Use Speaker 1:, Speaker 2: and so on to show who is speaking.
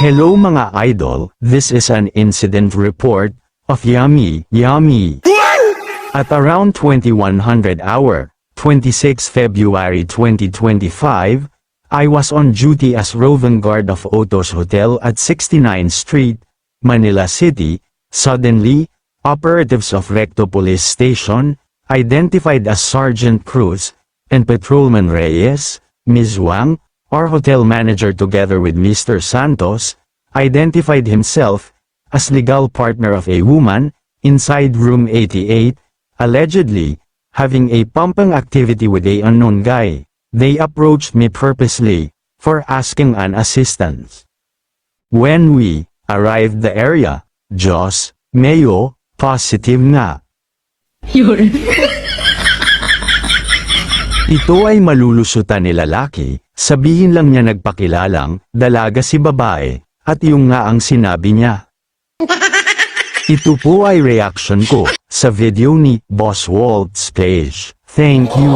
Speaker 1: Hello mga idol, this is an incident report of Yummy. At around 2100 hour, 26 February 2025, I was on duty as roving guard of Otos Hotel at 69th Street, Manila City. Suddenly, operatives of Recto Police Station, identified as Sergeant Cruz, and Patrolman Reyes, Ms. Wang, our hotel manager together with Mr. Santos, identified himself as legal partner of a woman inside room 88, allegedly having a pumping activity with a unknown guy. They approached me purposely for asking an assistance. When we arrived the area, Diyos, Mayo, positive nga. Ito ay malulusutan ni lalaki, sabihin lang niya nagpakilalang, dalaga si babae, at yung nga ang sinabi niya. Ito po ay reaction ko, sa video ni Boss Waltz page. Thank you.